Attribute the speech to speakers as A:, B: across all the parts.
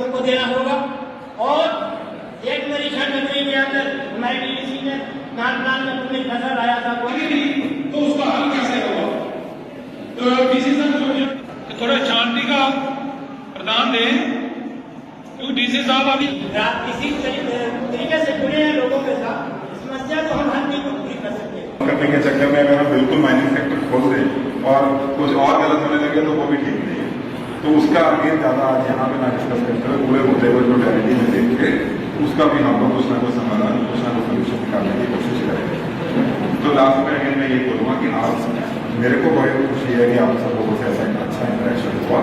A: लोगों को देना होगा। और एक निरीक्षण नगरी के अंदर हमारे डीडीसी ने नागनाथ में तुमने फसल आया था
B: तो उसका हल कैसे होगा? तो डीसी साहब थोड़ा शांति का प्रदान दें, क्योंकि डीसी साहब अभी
A: किसी तरीके से जुड़े हैं लोगों के साथ, समस्या को हम हल नहीं पूरी कर सकते।
C: करने के चक्कर में अगर हम बिल्कुल माइनिंग सेक्टर खोल दें और कुछ और गलत होने लगे तो वो भी ठीक नहीं है। तो उसका आगे ज़्यादा आज यहाँ पे ना डिस्कस करते हुए पूरे मुद्दे को टोटलिटी में देख के उसका भी हम लोग कुछ ना कुछ समाधान, कुछ ना कुछ सोल्यूशन निकालने की कोशिश करेंगे। तो लास्ट में अगर मैं ये बोलूँगा कि आप मेरे को बहुत खुशी है कि आप सब लोगों से ऐसा एक अच्छा इंटरेक्शन हुआ।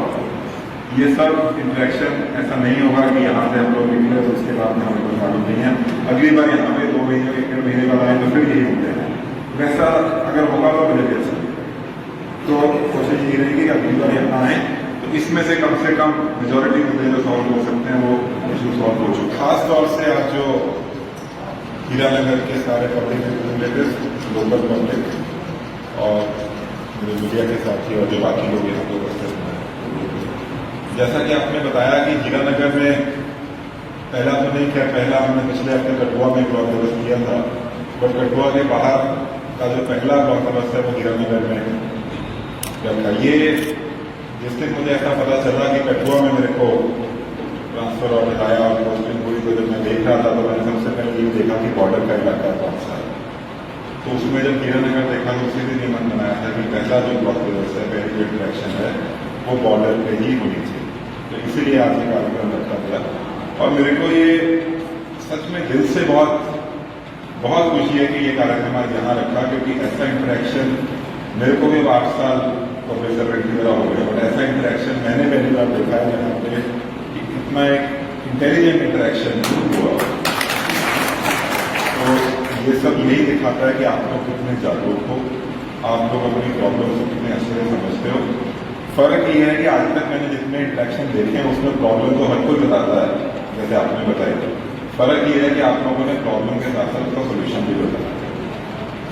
C: ये सब इंटरेक्शन ऐसा नहीं होगा कि यहाँ से हम लोग निकले तो उसके बाद में हमें कोई मालूम नहीं है, अगली बार यहाँ पे 2 महीने 1 महीने बाद आए तो फिर यही होते हैं। वैसा अगर होगा तो मुझे भी अच्छा लगेगा। तो कोशिश ये रहेगी कि अगली बार यहाँ आए तो इसमें से कम मेजोरिटी मुद्दे जो सॉल्व हो सकते हैं वो इशू सॉल्व हो चुके। खास तौर से आज जो हीरानगर के सारे पब्लिक रिप्रेजेंटेटिव, लोकल पब्लिक और मेरे मीडिया के साथी और जो बाकी लोग यहाँ पे उपस्थित हैं, जैसा कि आपने बताया कि हीरानगर में पहला तो नहीं किया, पहला हमने पिछले हफ्ते कठुआ में ब्लॉक दिवस किया था, बट कठुआ के बाहर का जो पहला ब्लॉक दिवस है वो हीरानगर में रखा। ये जिस दिन मुझे ऐसा पता चला कि कठुआ में मेरे को ट्रांसफर ऑर्डर आया और पोस्टिंग हुई, तो जब मैं देख रहा था तो मैंने सबसे पहले ये देखा कि बॉर्डर का इलाका कौन सा है। तो उसमें जब हीरानगर देखा तो उसी दिन ये मन बनाया था कि पहला जो ब्लॉक दिवस है, पहली जो इंटरेक्शन है वो बॉर्डर पे ही होनी चाहिए। तो इसीलिए आज ये कार्यक्रम रखा गया और मेरे को ये सच में दिल से बहुत खुशी है कि ये कार्यक्रम आज यहाँ रखा, क्योंकि ऐसा इंटरेक्शन मेरे को भी 8 साल पब्लिक सर्वेंट की तरह हो गया, बट ऐसा इंटरेक्शन मैंने पहली बार देखा है यहाँ पे कि इतना एक इंटेलिजेंट इंटरेक्शन हुआ। तो ये सब यही दिखाता है कि आप लोग कितने जागरूक हो, आप लोग अपनी प्रॉब्लम को कितने अच्छे से समझते हो। फर्क ये है कि आज तक मैंने जितने इंटरेक्शन देखे हैं उसमें प्रॉब्लम तो हर कोई बताता है, जैसे आपने बताया। फर्क ये है कि आप लोगों ने प्रॉब्लम के साथ साथ उसका सोल्यूशन भी बताया।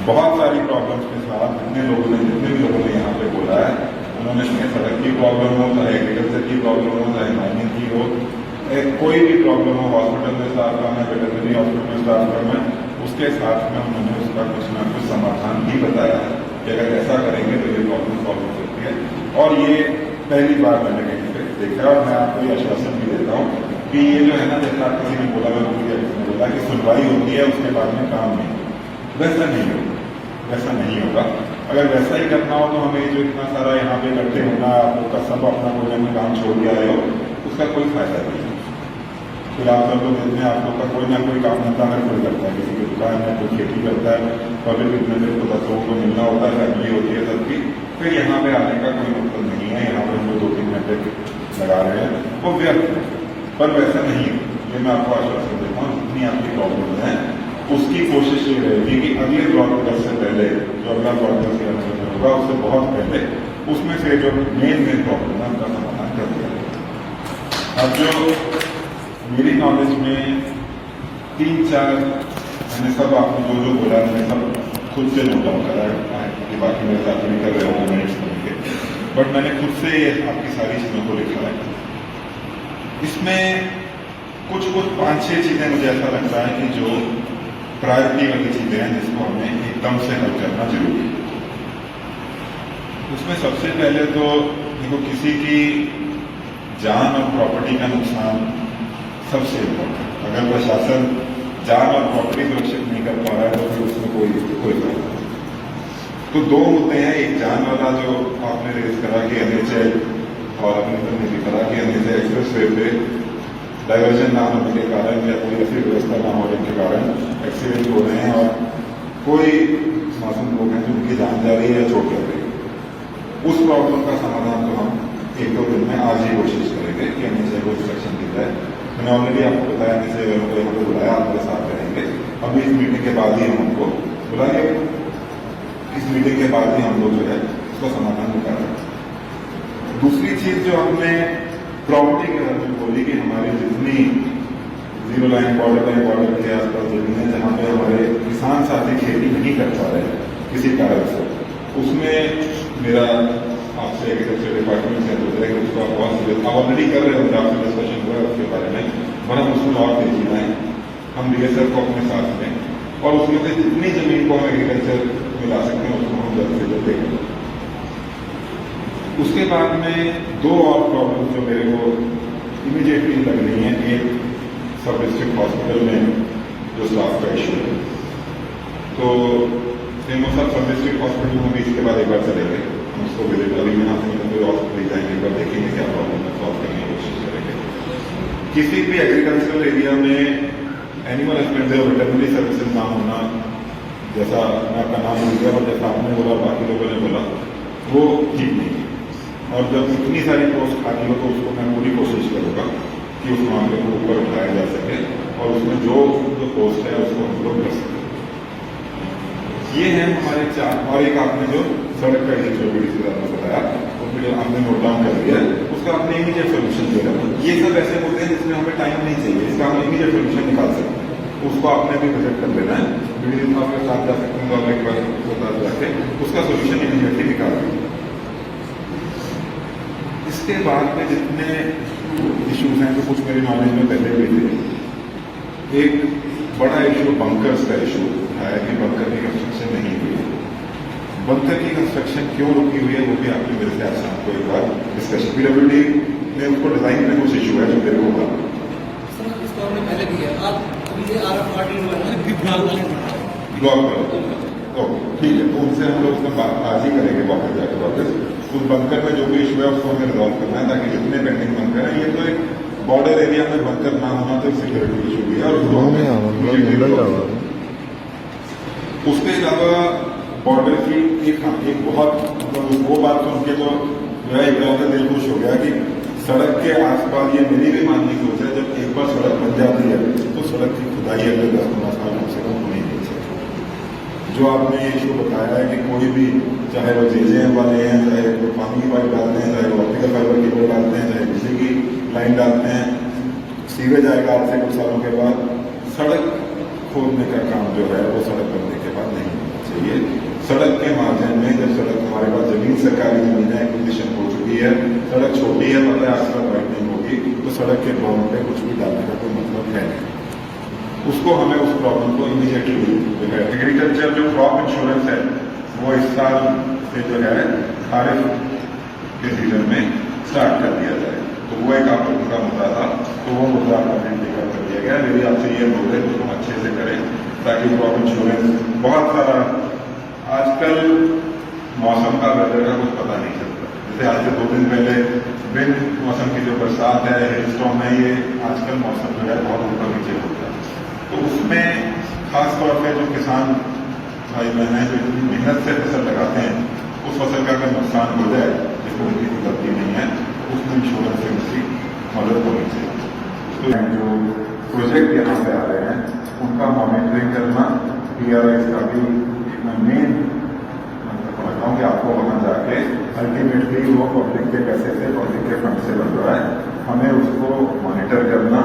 C: बहुत सारी प्रॉब्लम्स के साथ जितने भी लोगों ने यहाँ पे बोला है, उन्होंने चाहे सड़क की प्रॉब्लम हो, चाहे एग्रीकल्चर की प्रॉब्लम हो, चाहे माइनिंग की हो, कोई भी प्रॉब्लम हो, हॉस्पिटल में स्टाफ कम है, वेटरनरी हॉस्पिटल में स्टाफ कम है, उसके साथ में उन्होंने उसका कुछ ना कुछ समाधान भी बताया कि अगर ऐसा करेंगे तो ये प्रॉब्लम सॉल्व हो सकती है। और ये पहली बार मैंने कहीं पे देखा और मैं आपको ये आश्वासन भी देता हूँ कि ये जो है ना, जैसा किसी ने बोला, मैं किसी ने बोला कि सुनवाई होती है उसके बाद में काम नहीं, वैसा नहीं होगा, वैसा नहीं होगा। अगर वैसा ही करना हो तो हमें जो इतना सारा यहाँ पे इकट्ठे होना, आपका सब अपना कोई ना कोई काम छोड़ दिया है, उसका कोई फायदा नहीं है। फिर आप सब लोग दिन में आप लोग का कोई ना कोई काम धंधा हर कोई करता है, किसी की दुकान है, कोई खेती करता है, पब्लिक रिप्रेजेंटेटिव को 10 लोगों को मिलना होता है, फैमिली होती है सबकी। फिर यहाँ पे आने का कोई मतलब नहीं है, यहाँ पर हम लोग 2-3 घंटे लगा रहे हैं, वो व्यर्थ है। पर वैसा नहीं है, ये मैं आपको आश्वासन देता हूँ। जितनी आपकी प्रॉब्लम है उसकी कोशिश ये रहेगी कि अगले ब्लॉक दिवस से पहले, जो अगला ब्लॉक दिवस होगा उससे बहुत पहले, उसमें से जो मेन प्रॉब्लम है उनका समाधान कर दिया जाए। अब जो मेरी नॉलेज में 3-4 मैंने सब आपने जो बोला मैंने सब खुद से नोट डाउन करा है, कि बाकी मेरे साथ नहीं कर रहे होंगे मिनट्स के, बट मैंने खुद से आपकी सारी चीज़ों को लिखा है। इसमें कुछ 5-6 चीज़ें मुझे ऐसा लगता है कि जो प्रायोरिटी वाली चीज़ें हैं जिसको हमें एकदम से हल करना जरूरी है। उसमें सबसे पहले तो देखो, किसी की जान और प्रॉपर्टी का नुकसान सबसे इम्पोर्टेंट। अगर प्रशासन जान और प्रॉपर्टी सुरक्षित नहीं कर पा रहा है तो फिर उसमें कोई फायदा नहीं। तो 2 मुद्दे हैं, एक जान वाला जो आपने रेज करा कि NHA और अपने ने भी करा कि NHA एक्सप्रेस वे पे डाइवर्जन ना होने के कारण या कोई ऐसी व्यवस्था ना होने के कारण एक्सीडेंट हो रहे हैं और कोई मासूम लोग हैं जिनकी जान जा रही है या चोट लग रही है। उस प्रॉब्लम का समाधान तो हम 1-2 दिन में आज ही कोशिश करेंगे कि NHA को इंस्ट्रक्शन दी जाए। मैंने ऑलरेडी आपको बताया NHA को यहाँ पे बुलाया, आपके साथ रहेंगे। अभी इस मीटिंग के बाद ही हम उनको बुलाएंगे, इस मीटिंग के बाद ही हम लोग जो है उसका समाधान निकालेंगे। दूसरी चीज जो हमने प्रॉपर्टी के बारे में बोली कि हमारी जितनी 0 लाइन बॉर्डर के आसपास जमीन है जहाँ पे हमारे किसान साथी खेती नहीं कर पा रहे किसी कारण से, उसमें मेरा आपसे एग्रीकल्चर डिपार्टमेंट से है कि उसको आप ऑलरेडी कर रहे होंगे, आपसे डिस्कशन हुआ है उसके बारे में। और हम उसमें और तेजी लाएं, हम DSF को अपने साथ लें और उसमें से जितनी जमीन को हम एग्रीकल्चर में ला सकते हैं उसको हम जल्द से जल्द देखें। उसके बाद में दो और प्रॉब्लम जो मेरे को इमीडिएटली लग रही हैं, एक सब डिस्ट्रिक्ट हॉस्पिटल में जो स्टाफ का इशू है, तो सब डिस्ट्रिक्ट हॉस्पिटल में भी इसके बाद एक बार चलेंगे, हम उसको विजिट अभी यहाँ से कोई हॉस्पिटल जाएंगे, एक बार देखेंगे क्या प्रॉब्लम है, सॉल्व करने की कोशिश करेंगे। किसी भी एग्रीकल्चरल एरिया में एनिमल हस्बेंड्री और वेटरनरी सर्विसेज ना होना, जैसा मैं आपका नाम भूल गया और जैसा आपने बोला बाकी लोगों ने बोला, वो ठीक नहीं है। और जब इतनी सारी पोस्ट खाली हो तो उसको मैं पूरी कोशिश करूँगा कि उस मामले को ऊपर उठाया जा सके और उसमें जो पोस्ट है उसको हम लोग कर सकें। ये है हमारे चार, और एक आपने जो सड़क का इशू आपने बताया उसमें जो आपने नोट डाउन कर दिया उसका आपने इमीडिएट सोल्यूशन दिया। ये सब ऐसे होते हैं जिसमें हमें टाइम नहीं चाहिए, इसका हम इमीडिएट सोल्यूशन निकाल सकते हैं, उसको आपने भी विजिट कर लेना है, वीडियो आपके साथ जा सकते हैं तो आप एक बार बता जाके उसका सोल्यूशन इमीडिएटली निकाल देंगे। इसके बाद में जितने इश्यूज हैं तो कुछ मेरी नॉलेज में पहले भी थे। एक बड़ा इशू बंकर्स का इशू है कि बंकर की कंस्ट्रक्शन नहीं हुई है। बंकर की कंस्ट्रक्शन क्यों रुकी हुई है वो भी आपने मेरे से आज शाम को एक बार डिस्कशन, PWD में उसको डिजाइन में कुछ इशू है जो मेरे को होगा
D: पहले भी है, आप अभी
C: ब्लॉक करो, ओके ठीक है, तो उनसे हम लोग उसमें बात आज ही करेंगे वापस जाकर वापस उस बंकर में जो भी इशू है उसको हमें रिजॉल्व करना है ताकि जितने पेंडिंग बंकर है, ये तो एक बॉर्डर एरिया में बंकर ना होना तो सिक्योरिटी इशू भी है। और उसके अलावा बॉर्डर की एक बहुत वो बात सुन के तो जो है एकदम दिल खुश हो गया कि सड़क के आसपास, ये मेरी भी मानने की सोच है, जब एक बार सड़क बन जाती है तो सड़क की खुदाई अगले 10-15 साल कम से कम होनी नहीं चाहिए। जो आपने ये इशू बताया है कि कोई भी, चाहे वो JJM वाले हैं, चाहे वो पानी की पाइप डालते हैं, चाहे वो ऑप्टिकल फाइबर केबल डालते हैं, चाहे बिजली की लाइन डालते हैं, सीवेज आएगा आज से कुछ सालों के बाद, सड़क खोदने का काम जो है वो सड़क बनने के बाद नहीं होना चाहिए। सड़क के मार्जिन में जब सड़क हमारे पास जमीन सरकारी जमीन है, एक्विजिशन हो चुकी है, सड़क छोटी है, पता है आसपास वाइडनिंग होगी, तो सड़क के ग्राउंड पे कुछ भी डालने का कोई मतलब है नहीं। उसको हमें उस प्रॉब्लम को इमीडिएटली जो है एग्रीकल्चर जो क्रॉप इंश्योरेंस है वो इस साल से जो है खारिफ के सीजन में स्टार्ट कर दिया जाए। तो वो एक आप लोगों का मुद्दा था, तो वो मुद्दा आपने टेकअप कर दिया गया। मेरी आपसे ये अनुरोध है कि उसको अच्छे से करें ताकि क्रॉप इंश्योरेंस, बहुत सारा आजकल मौसम का वेदर का कुछ पता नहीं चलता। जैसे आज से 2 दिन पहले बिन मौसम की जो बरसात है, हेलस्टॉर्म है, ये आजकल मौसम जो है बहुत ऊपर नीचे होता है। तो उसमें खास तौर पे जो किसान भाई बहन हैं जो इतनी मेहनत से फसल लगाते हैं, उस फसल का अगर नुकसान हो जाए जिसको उनकी कोई गलती नहीं है, उसमें इंश्योरेंस से उसकी मदद होनी चाहिए। तो जो प्रोजेक्ट यहाँ पे आ रहे हैं उनका मॉनिटरिंग करना, PRS का भी मेन समझता हूँ कि आपको वहाँ जाके अल्टीमेटली वो पब्लिक के पैसे से, पब्लिक के फंड से बन रहा है, हमें उसको मॉनिटर करना,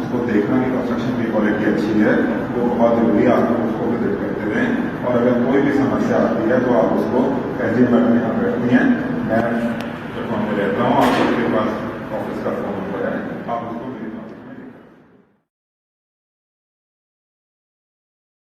C: उसको देखना कि कंस्ट्रक्शन की क्वालिटी अच्छी है, वो बहुत जरूरी है। आप उसको विजिट करते रहें और अगर कोई भी समस्या आती है तो आप उसको मैडम यहाँ बैठती हैं, मैं प्लेटफॉर्म में रहता हूँ, आप सबके पास ऑफिस का फोन नंबर